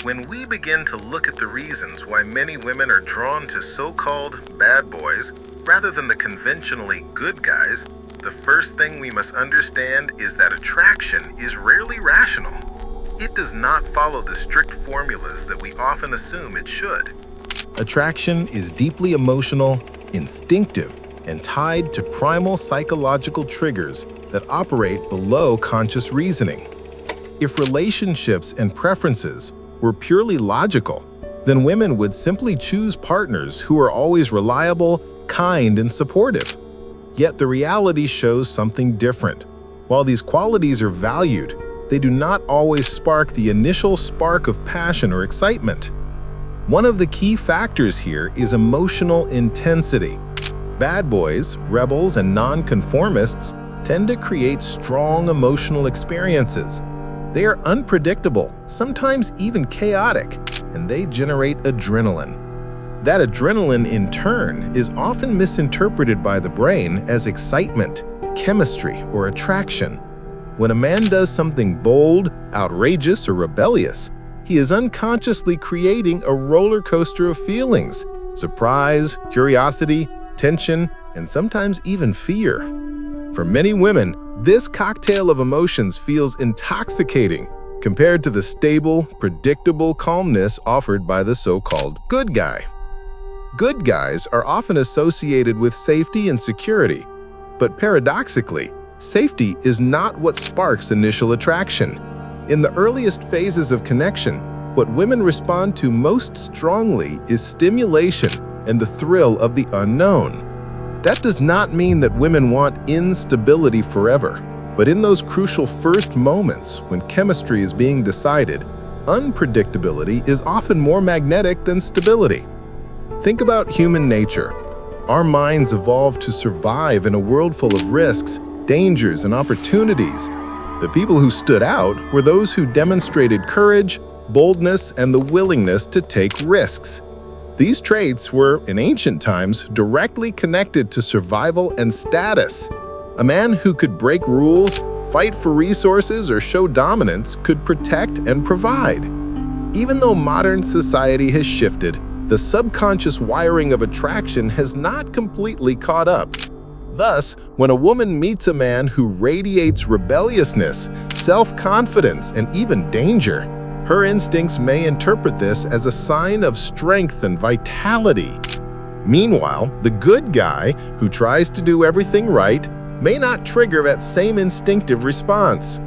When we begin to look at the reasons why many women are drawn to so-called bad boys rather than the conventionally good guys, the first thing we must understand is that attraction is rarely rational. It does not follow the strict formulas that we often assume it should. Attraction is deeply emotional, instinctive, and tied to primal psychological triggers that operate below conscious reasoning. If relationships and preferences were purely logical, then women would simply choose partners who are always reliable, kind, and supportive. Yet the reality shows something different. While these qualities are valued, they do not always spark the initial spark of passion or excitement. One of the key factors here is emotional intensity. Bad boys, rebels, and nonconformists tend to create strong emotional experiences. They are unpredictable, sometimes even chaotic, and they generate adrenaline. That adrenaline, in turn, is often misinterpreted by the brain as excitement, chemistry, or attraction. When a man does something bold, outrageous, or rebellious, he is unconsciously creating a roller coaster of feelings: surprise, curiosity, tension, and sometimes even fear. For many women, this cocktail of emotions feels intoxicating compared to the stable, predictable calmness offered by the so-called good guy. Good guys are often associated with safety and security, but paradoxically, safety is not what sparks initial attraction. In the earliest phases of connection, what women respond to most strongly is stimulation and the thrill of the unknown. That does not mean that women want instability forever, but in those crucial first moments when chemistry is being decided, unpredictability is often more magnetic than stability. Think about human nature. Our minds evolved to survive in a world full of risks, dangers, and opportunities. The people who stood out were those who demonstrated courage, boldness, and the willingness to take risks. These traits were, in ancient times, directly connected to survival and status. A man who could break rules, fight for resources, or show dominance could protect and provide. Even though modern society has shifted, the subconscious wiring of attraction has not completely caught up. Thus, when a woman meets a man who radiates rebelliousness, self-confidence, and even danger, her instincts may interpret this as a sign of strength and vitality. Meanwhile, the good guy, who tries to do everything right, may not trigger that same instinctive response.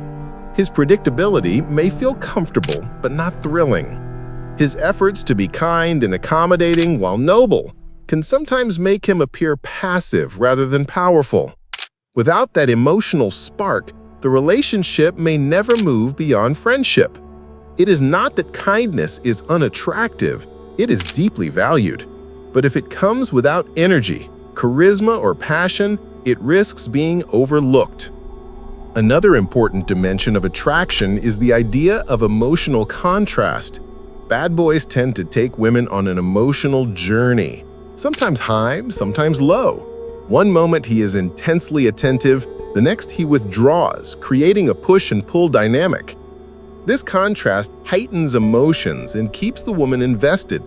His predictability may feel comfortable, but not thrilling. His efforts to be kind and accommodating, while noble, can sometimes make him appear passive rather than powerful. Without that emotional spark, the relationship may never move beyond friendship. It is not that kindness is unattractive, it is deeply valued. But if it comes without energy, charisma, or passion, it risks being overlooked. Another important dimension of attraction is the idea of emotional contrast. Bad boys tend to take women on an emotional journey, sometimes high, sometimes low. One moment he is intensely attentive, the next he withdraws, creating a push and pull dynamic. This contrast heightens emotions and keeps the woman invested.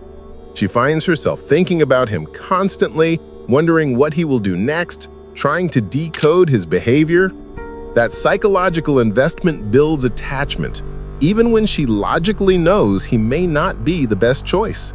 She finds herself thinking about him constantly, wondering what he will do next, trying to decode his behavior. That psychological investment builds attachment, even when she logically knows he may not be the best choice.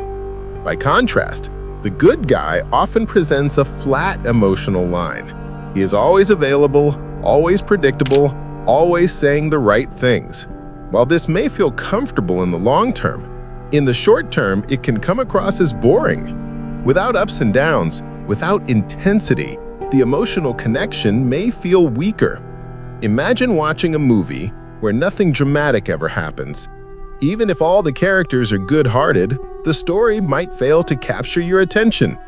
By contrast, the good guy often presents a flat emotional line. He is always available, always predictable, always saying the right things. While this may feel comfortable in the long term, in the short term it can come across as boring. Without ups and downs, without intensity, the emotional connection may feel weaker. Imagine watching a movie where nothing dramatic ever happens. Even if all the characters are good-hearted, the story might fail to capture your attention.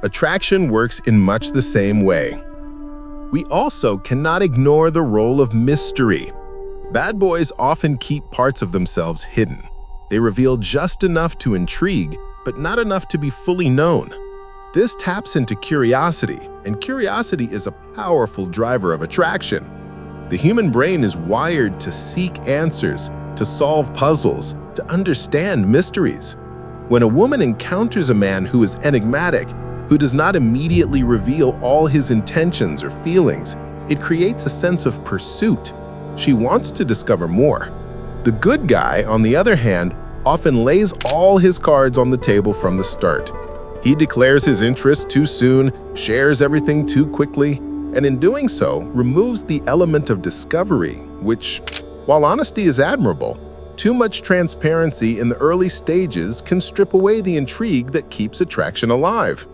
Attraction works in much the same way. We also cannot ignore the role of mystery. Bad boys often keep parts of themselves hidden. They reveal just enough to intrigue, but not enough to be fully known. This taps into curiosity, and curiosity is a powerful driver of attraction. The human brain is wired to seek answers, to solve puzzles, to understand mysteries. When a woman encounters a man who is enigmatic, who does not immediately reveal all his intentions or feelings, it creates a sense of pursuit. She wants to discover more. The good guy, on the other hand, often lays all his cards on the table from the start. He declares his interest too soon, shares everything too quickly, and in doing so, removes the element of discovery, which, while honesty is admirable, too much transparency in the early stages can strip away the intrigue that keeps attraction alive.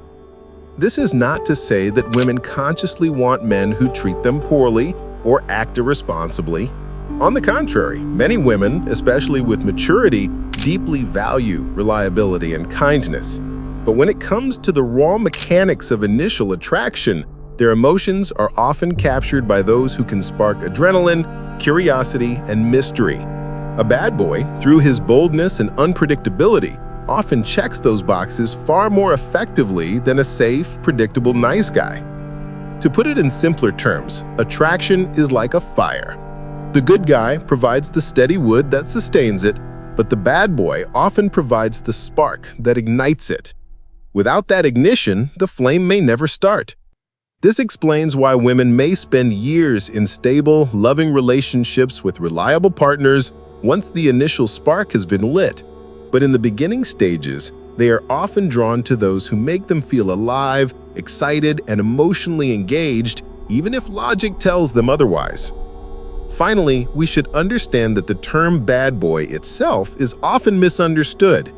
This is not to say that women consciously want men who treat them poorly or act irresponsibly. On the contrary, many women, especially with maturity, deeply value reliability and kindness. But when it comes to the raw mechanics of initial attraction, their emotions are often captured by those who can spark adrenaline, curiosity, and mystery. A bad boy, through his boldness and unpredictability, often checks those boxes far more effectively than a safe, predictable nice guy. To put it in simpler terms, attraction is like a fire. The good guy provides the steady wood that sustains it, but the bad boy often provides the spark that ignites it. Without that ignition, the flame may never start. This explains why women may spend years in stable, loving relationships with reliable partners once the initial spark has been lit. But in the beginning stages, they are often drawn to those who make them feel alive, excited, and emotionally engaged, even if logic tells them otherwise. Finally, we should understand that the term bad boy itself is often misunderstood.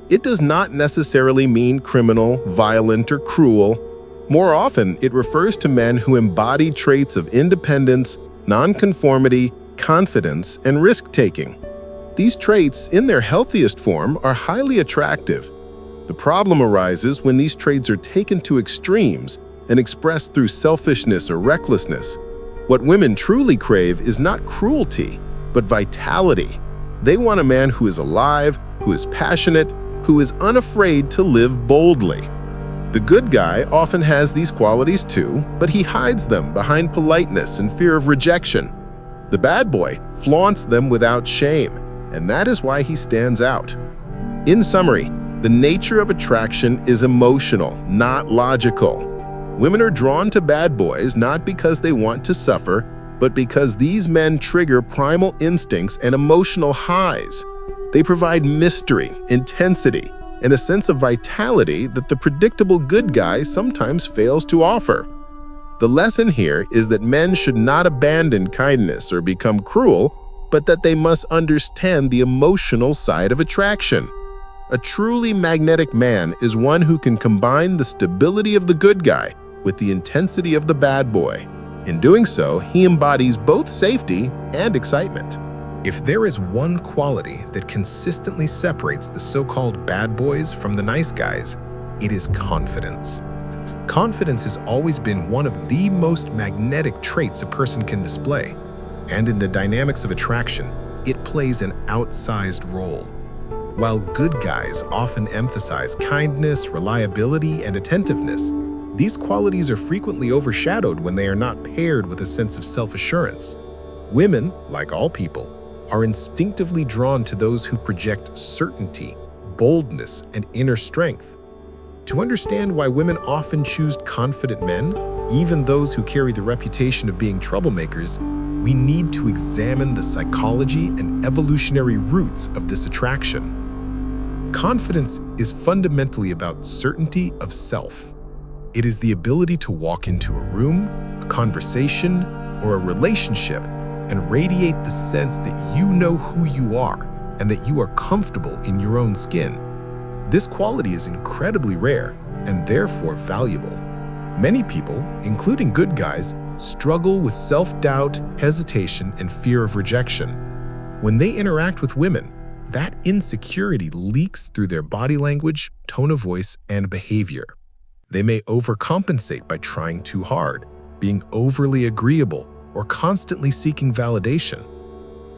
It does not necessarily mean criminal, violent, or cruel. More often, it refers to men who embody traits of independence, nonconformity, confidence, and risk-taking. These traits, in their healthiest form, are highly attractive. The problem arises when these traits are taken to extremes and expressed through selfishness or recklessness. What women truly crave is not cruelty, but vitality. They want a man who is alive, who is passionate, who is unafraid to live boldly. The good guy often has these qualities too, but he hides them behind politeness and fear of rejection. The bad boy flaunts them without shame, and that is why he stands out. In summary, the nature of attraction is emotional, not logical. Women are drawn to bad boys not because they want to suffer, but because these men trigger primal instincts and emotional highs. They provide mystery, intensity, and a sense of vitality that the predictable good guy sometimes fails to offer. The lesson here is that men should not abandon kindness or become cruel, but that they must understand the emotional side of attraction. A truly magnetic man is one who can combine the stability of the good guy with the intensity of the bad boy. In doing so, he embodies both safety and excitement. If there is one quality that consistently separates the so-called bad boys from the nice guys, it is confidence. Confidence has always been one of the most magnetic traits a person can display, and in the dynamics of attraction, it plays an outsized role. While good guys often emphasize kindness, reliability, and attentiveness, these qualities are frequently overshadowed when they are not paired with a sense of self-assurance. Women, like all people, are instinctively drawn to those who project certainty, boldness, and inner strength. To understand why women often choose confident men, even those who carry the reputation of being troublemakers, we need to examine the psychology and evolutionary roots of this attraction. Confidence is fundamentally about certainty of self. It is the ability to walk into a room, a conversation, or a relationship and radiate the sense that you know who you are and that you are comfortable in your own skin. This quality is incredibly rare and therefore valuable. Many people, including good guys, struggle with self-doubt, hesitation, and fear of rejection. When they interact with women, that insecurity leaks through their body language, tone of voice, and behavior. They may overcompensate by trying too hard, being overly agreeable, or constantly seeking validation.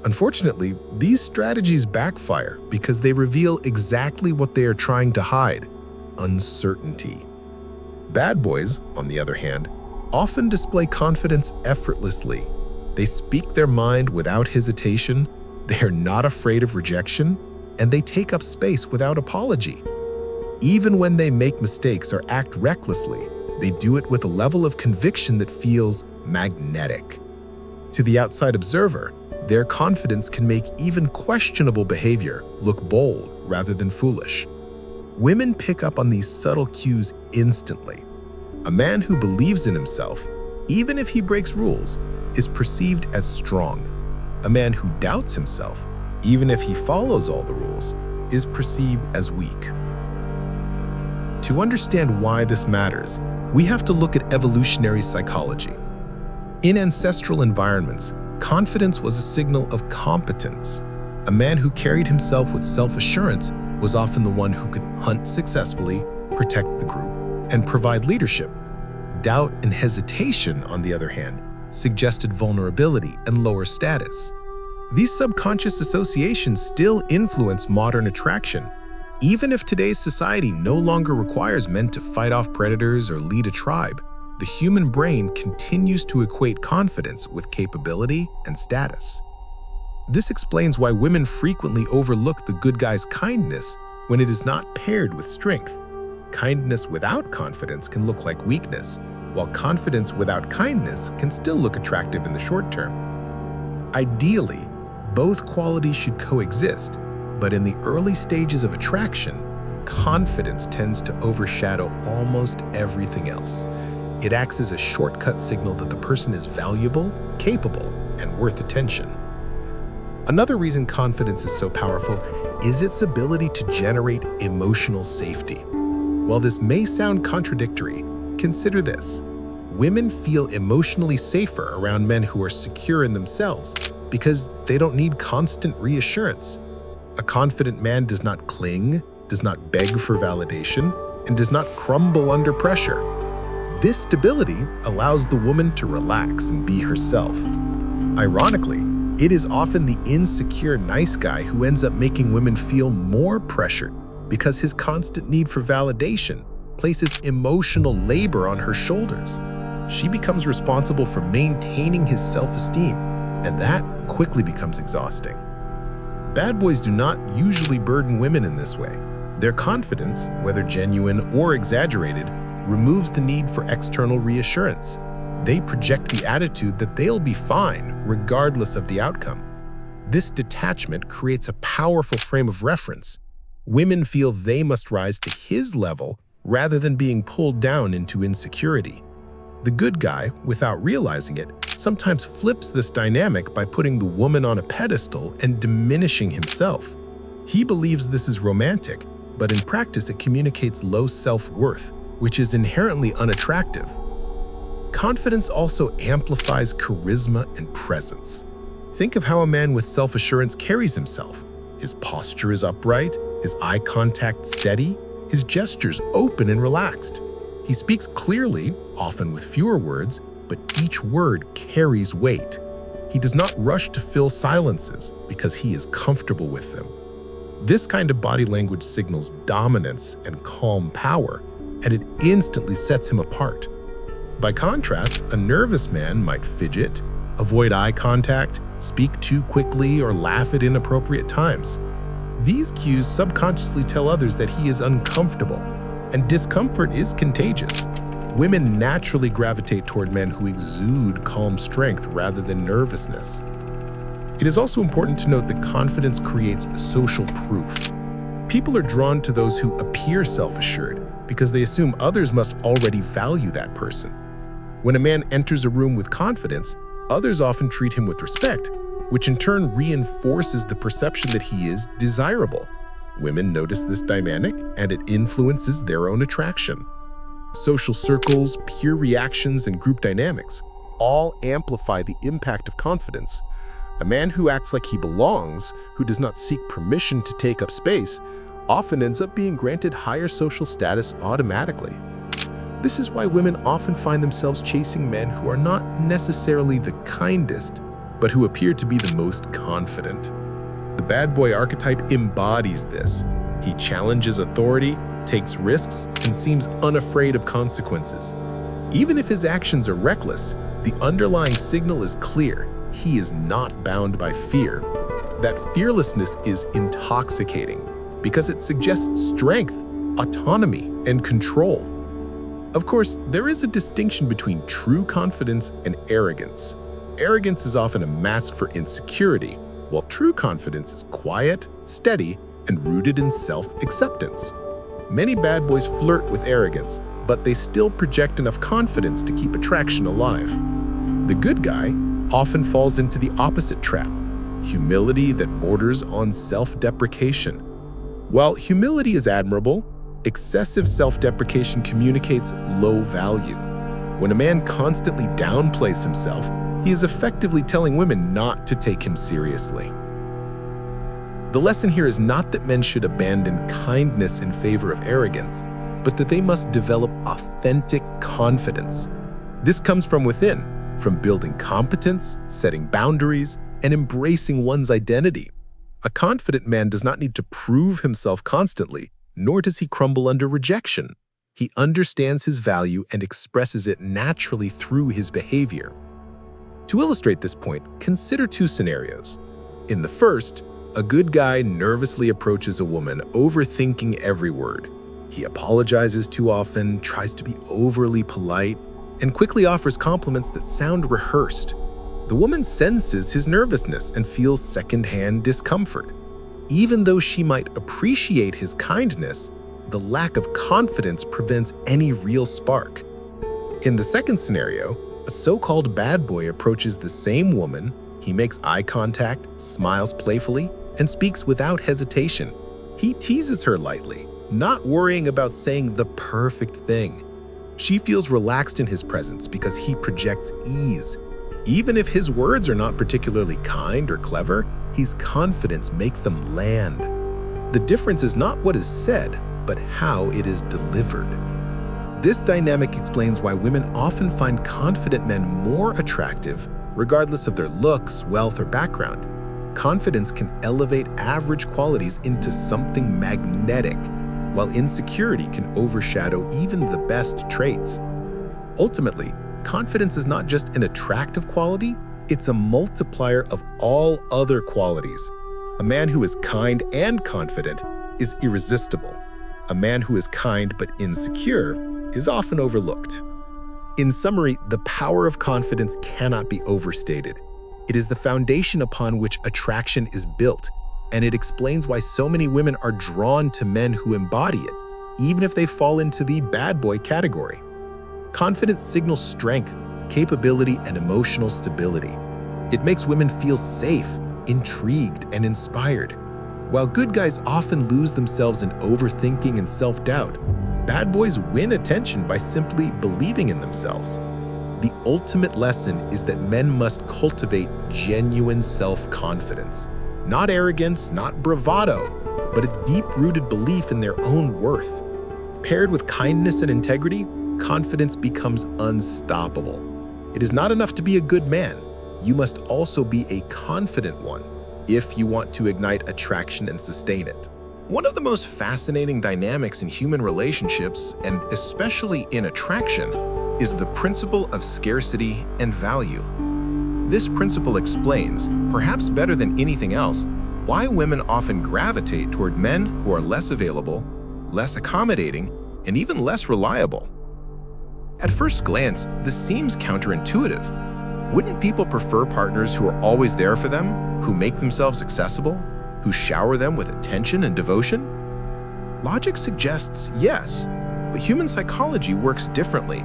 Unfortunately, these strategies backfire because they reveal exactly what they are trying to hide: uncertainty. Bad boys, on the other hand, often display confidence effortlessly. They speak their mind without hesitation, They are not afraid of rejection, and they take up space without apology. Even when they make mistakes or act recklessly, they do it with a level of conviction that feels magnetic. To the outside observer, their confidence can make even questionable behavior look bold rather than foolish. Women pick up on these subtle cues instantly. A man who believes in himself, even if he breaks rules, is perceived as strong. A man who doubts himself, even if he follows all the rules, is perceived as weak. To understand why this matters, we have to look at evolutionary psychology. In ancestral environments, confidence was a signal of competence. A man who carried himself with self-assurance was often the one who could hunt successfully, protect the group, and provide leadership. Doubt and hesitation, on the other hand, suggested vulnerability and lower status. These subconscious associations still influence modern attraction. Even if today's society no longer requires men to fight off predators or lead a tribe, the human brain continues to equate confidence with capability and status. This explains why women frequently overlook the good guy's kindness when it is not paired with strength. Kindness without confidence can look like weakness, while confidence without kindness can still look attractive in the short term. Ideally, both qualities should coexist, but in the early stages of attraction, confidence tends to overshadow almost everything else. It acts as a shortcut signal that the person is valuable, capable, and worth attention. Another reason confidence is so powerful is its ability to generate emotional safety. While this may sound contradictory, consider this. Women feel emotionally safer around men who are secure in themselves because they don't need constant reassurance. A confident man does not cling, does not beg for validation, and does not crumble under pressure. This stability allows the woman to relax and be herself. Ironically, it is often the insecure nice guy who ends up making women feel more pressured because his constant need for validation places emotional labor on her shoulders. She becomes responsible for maintaining his self-esteem, and that quickly becomes exhausting. Bad boys do not usually burden women in this way. Their confidence, whether genuine or exaggerated, removes the need for external reassurance. They project the attitude that they'll be fine regardless of the outcome. This detachment creates a powerful frame of reference. Women feel they must rise to his level rather than being pulled down into insecurity. The good guy, without realizing it, sometimes flips this dynamic by putting the woman on a pedestal and diminishing himself. He believes this is romantic, but in practice it communicates low self-worth, which is inherently unattractive. Confidence also amplifies charisma and presence. Think of how a man with self-assurance carries himself. His posture is upright, his eye contact steady, his gestures open and relaxed. He speaks clearly, often with fewer words, but each word carries weight. He does not rush to fill silences because he is comfortable with them. This kind of body language signals dominance and calm power, and it instantly sets him apart. By contrast, a nervous man might fidget, avoid eye contact, speak too quickly, or laugh at inappropriate times. These cues subconsciously tell others that he is uncomfortable, and discomfort is contagious. Women naturally gravitate toward men who exude calm strength rather than nervousness. It is also important to note that confidence creates social proof. People are drawn to those who appear self-assured because they assume others must already value that person. When a man enters a room with confidence, others often treat him with respect, which in turn reinforces the perception that he is desirable. Women notice this dynamic, and it influences their own attraction. Social circles, peer reactions, and group dynamics all amplify the impact of confidence. A man who acts like he belongs, who does not seek permission to take up space, often ends up being granted higher social status automatically. This is why women often find themselves chasing men who are not necessarily the kindest, but who appear to be the most confident. The bad boy archetype embodies this. He challenges authority, takes risks, and seems unafraid of consequences. Even if his actions are reckless, the underlying signal is clear. He is not bound by fear. That fearlessness is intoxicating because it suggests strength, autonomy, and control. Of course, there is a distinction between true confidence and arrogance. Arrogance is often a mask for insecurity, while true confidence is quiet, steady, and rooted in self-acceptance. Many bad boys flirt with arrogance, but they still project enough confidence to keep attraction alive. The good guy often falls into the opposite trap, humility that borders on self-deprecation. While humility is admirable, excessive self-deprecation communicates low value. When a man constantly downplays himself, he is effectively telling women not to take him seriously. The lesson here is not that men should abandon kindness in favor of arrogance, but that they must develop authentic confidence. This comes from within, from building competence, setting boundaries, and embracing one's identity. A confident man does not need to prove himself constantly, nor does he crumble under rejection. He understands his value and expresses it naturally through his behavior. To illustrate this point, consider two scenarios. In the first, a good guy nervously approaches a woman, overthinking every word. He apologizes too often, tries to be overly polite, and quickly offers compliments that sound rehearsed. The woman senses his nervousness and feels secondhand discomfort. Even though she might appreciate his kindness, the lack of confidence prevents any real spark. In the second scenario, a so-called bad boy approaches the same woman. He makes eye contact, smiles playfully, and speaks without hesitation. He teases her lightly, not worrying about saying the perfect thing. She feels relaxed in his presence because he projects ease. Even if his words are not particularly kind or clever, his confidence makes them land. The difference is not what is said, but how it is delivered. This dynamic explains why women often find confident men more attractive, regardless of their looks, wealth, or background. Confidence can elevate average qualities into something magnetic, while insecurity can overshadow even the best traits. Ultimately, confidence is not just an attractive quality, it's a multiplier of all other qualities. A man who is kind and confident is irresistible. A man who is kind but insecure is often overlooked. In summary, the power of confidence cannot be overstated. It is the foundation upon which attraction is built, and it explains why so many women are drawn to men who embody it, even if they fall into the bad boy category. Confidence signals strength, capability, and emotional stability. It makes women feel safe, intrigued, and inspired. While good guys often lose themselves in overthinking and self-doubt, bad boys win attention by simply believing in themselves. The ultimate lesson is that men must cultivate genuine self-confidence. Not arrogance, not bravado, but a deep-rooted belief in their own worth. Paired with kindness and integrity, confidence becomes unstoppable. It is not enough to be a good man. You must also be a confident one if you want to ignite attraction and sustain it. One of the most fascinating dynamics in human relationships, and especially in attraction, is the principle of scarcity and value. This principle explains, perhaps better than anything else, why women often gravitate toward men who are less available, less accommodating, and even less reliable. At first glance, this seems counterintuitive. Wouldn't people prefer partners who are always there for them, who make themselves accessible, who shower them with attention and devotion? Logic suggests yes, but human psychology works differently.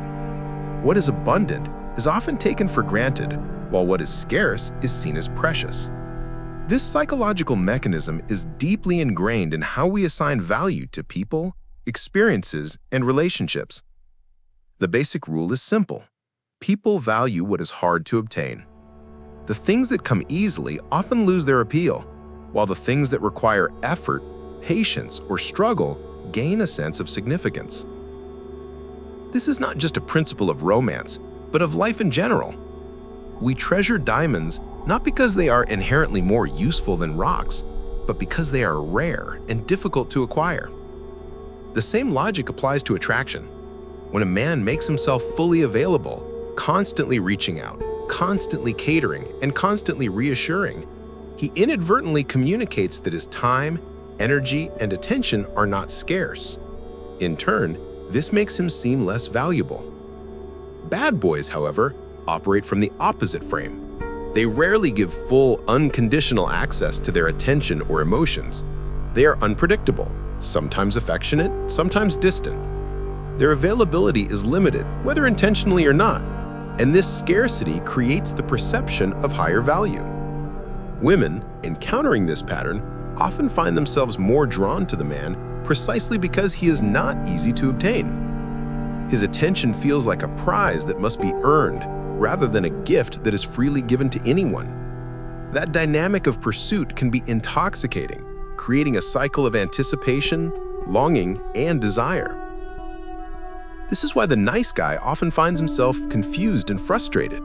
What is abundant is often taken for granted, while what is scarce is seen as precious. This psychological mechanism is deeply ingrained in how we assign value to people, experiences, and relationships. The basic rule is simple. People value what is hard to obtain. The things that come easily often lose their appeal, while the things that require effort, patience, or struggle gain a sense of significance. This is not just a principle of romance, but of life in general. We treasure diamonds not because they are inherently more useful than rocks, but because they are rare and difficult to acquire. The same logic applies to attraction. When a man makes himself fully available, constantly reaching out, constantly catering, and constantly reassuring, he inadvertently communicates that his time, energy, and attention are not scarce. In turn, this makes him seem less valuable. Bad boys, however, operate from the opposite frame. They rarely give full, unconditional access to their attention or emotions. They are unpredictable, sometimes affectionate, sometimes distant. Their availability is limited, whether intentionally or not, and this scarcity creates the perception of higher value. Women, encountering this pattern, often find themselves more drawn to the man precisely because he is not easy to obtain. His attention feels like a prize that must be earned, rather than a gift that is freely given to anyone. That dynamic of pursuit can be intoxicating, creating a cycle of anticipation, longing, and desire. This is why the nice guy often finds himself confused and frustrated.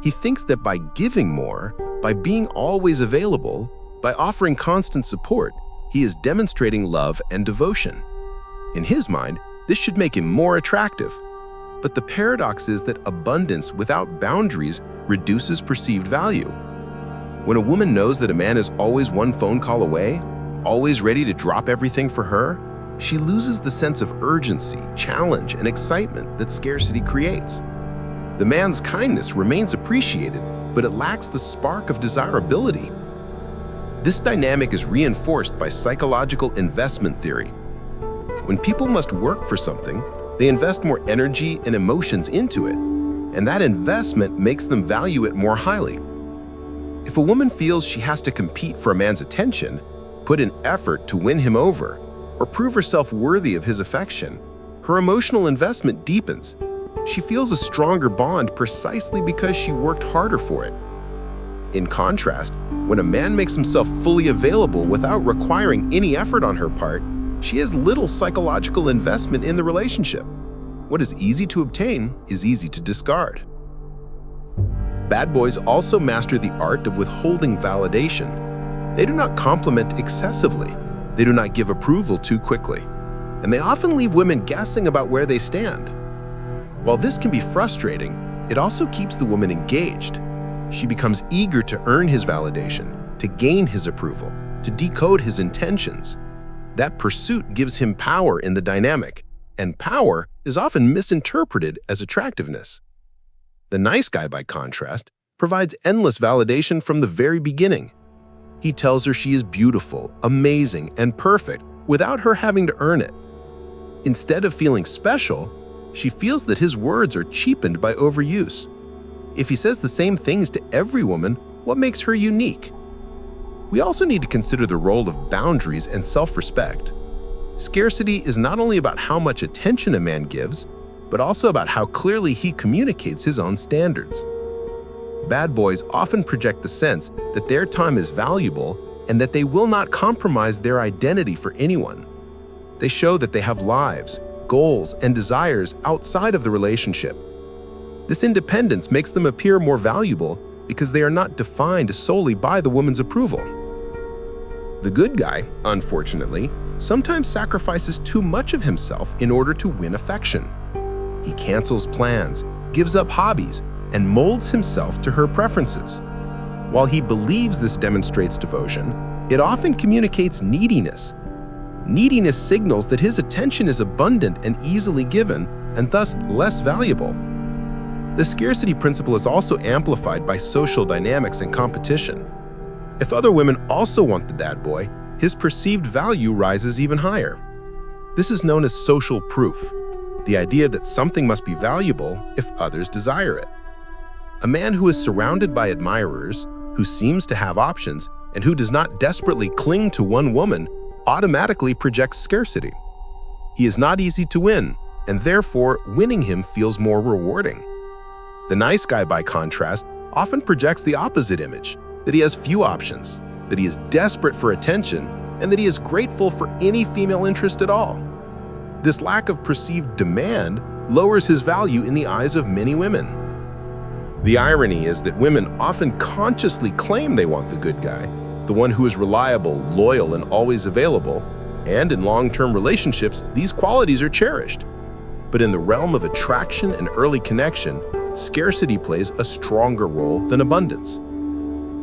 He thinks that by giving more, by being always available, by offering constant support, he is demonstrating love and devotion. In his mind, this should make him more attractive. But the paradox is that abundance without boundaries reduces perceived value. When a woman knows that a man is always one phone call away, always ready to drop everything for her, she loses the sense of urgency, challenge, and excitement that scarcity creates. The man's kindness remains appreciated, but it lacks the spark of desirability. This dynamic is reinforced by psychological investment theory. When people must work for something, they invest more energy and emotions into it, and that investment makes them value it more highly. If a woman feels she has to compete for a man's attention, put in effort to win him over, or prove herself worthy of his affection, her emotional investment deepens. She feels a stronger bond precisely because she worked harder for it. In contrast, when a man makes himself fully available without requiring any effort on her part, she has little psychological investment in the relationship. What is easy to obtain is easy to discard. Bad boys also master the art of withholding validation. They do not compliment excessively. They do not give approval too quickly. And they often leave women guessing about where they stand. While this can be frustrating, it also keeps the woman engaged. She becomes eager to earn his validation, to gain his approval, to decode his intentions. That pursuit gives him power in the dynamic, and power is often misinterpreted as attractiveness. The nice guy, by contrast, provides endless validation from the very beginning. He tells her she is beautiful, amazing, and perfect without her having to earn it. Instead of feeling special, she feels that his words are cheapened by overuse. If he says the same things to every woman, what makes her unique? We also need to consider the role of boundaries and self-respect. Scarcity is not only about how much attention a man gives, but also about how clearly he communicates his own standards. Bad boys often project the sense that their time is valuable and that they will not compromise their identity for anyone. They show that they have lives, goals, and desires outside of the relationship. This independence makes them appear more valuable because they are not defined solely by the woman's approval. The good guy, unfortunately, sometimes sacrifices too much of himself in order to win affection. He cancels plans, gives up hobbies, and molds himself to her preferences. While he believes this demonstrates devotion, it often communicates neediness. Neediness signals that his attention is abundant and easily given, and thus less valuable. The scarcity principle is also amplified by social dynamics and competition. If other women also want the bad boy, his perceived value rises even higher. This is known as social proof, the idea that something must be valuable if others desire it. A man who is surrounded by admirers, who seems to have options, and who does not desperately cling to one woman automatically projects scarcity. He is not easy to win, and therefore winning him feels more rewarding. The nice guy, by contrast, often projects the opposite image, that he has few options, that he is desperate for attention, and that he is grateful for any female interest at all. This lack of perceived demand lowers his value in the eyes of many women. The irony is that women often consciously claim they want the good guy, the one who is reliable, loyal, and always available, and in long-term relationships, these qualities are cherished. But in the realm of attraction and early connection, scarcity plays a stronger role than abundance.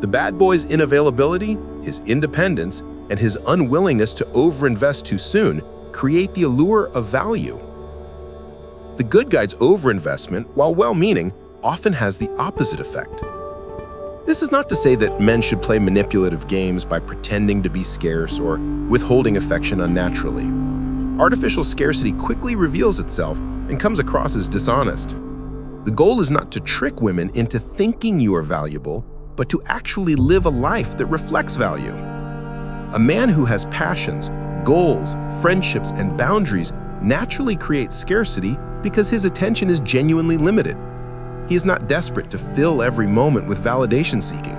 The bad boy's inavailability, his independence, and his unwillingness to overinvest too soon create the allure of value. The good guy's overinvestment, while well-meaning, often has the opposite effect. This is not to say that men should play manipulative games by pretending to be scarce or withholding affection unnaturally. Artificial scarcity quickly reveals itself and comes across as dishonest. The goal is not to trick women into thinking you are valuable, but to actually live a life that reflects value. A man who has passions, goals, friendships, and boundaries naturally creates scarcity because his attention is genuinely limited. He is not desperate to fill every moment with validation seeking.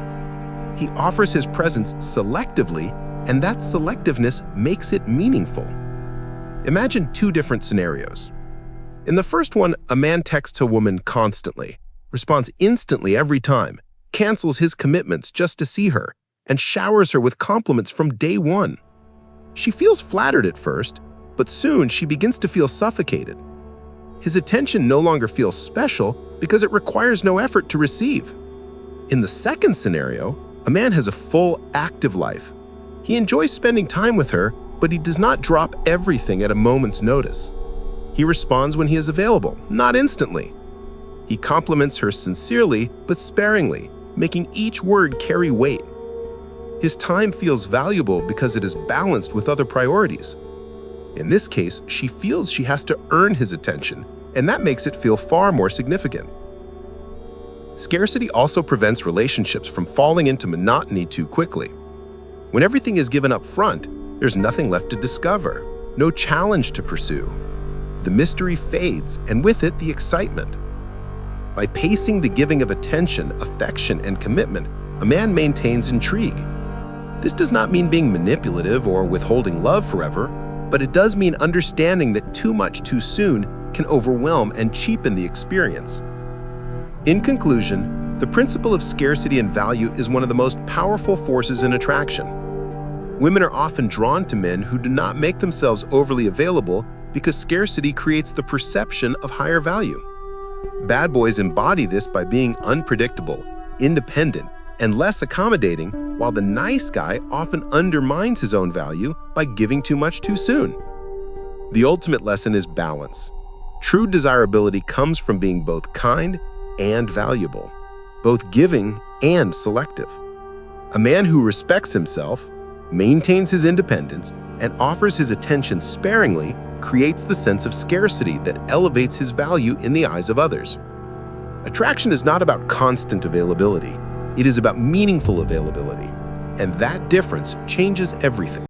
He offers his presence selectively, and that selectiveness makes it meaningful. Imagine two different scenarios. In the first one, a man texts a woman constantly, responds instantly every time, cancels his commitments just to see her, and showers her with compliments from day one. She feels flattered at first, but soon she begins to feel suffocated. His attention no longer feels special because it requires no effort to receive. In the second scenario, a man has a full, active life. He enjoys spending time with her, but he does not drop everything at a moment's notice. He responds when he is available, not instantly. He compliments her sincerely but sparingly, making each word carry weight. His time feels valuable because it is balanced with other priorities. In this case, she feels she has to earn his attention, and that makes it feel far more significant. Scarcity also prevents relationships from falling into monotony too quickly. When everything is given up front, there's nothing left to discover, no challenge to pursue. The mystery fades, and with it, the excitement. By pacing the giving of attention, affection, and commitment, a man maintains intrigue. This does not mean being manipulative or withholding love forever, but it does mean understanding that too much too soon can overwhelm and cheapen the experience. In conclusion, the principle of scarcity and value is one of the most powerful forces in attraction. Women are often drawn to men who do not make themselves overly available because scarcity creates the perception of higher value. Bad boys embody this by being unpredictable, independent, and less accommodating, while the nice guy often undermines his own value by giving too much too soon. The ultimate lesson is balance. True desirability comes from being both kind and valuable, both giving and selective. A man who respects himself, maintains his independence, and offers his attention sparingly creates the sense of scarcity that elevates his value in the eyes of others. Attraction is not about constant availability. It is about meaningful availability, and that difference changes everything.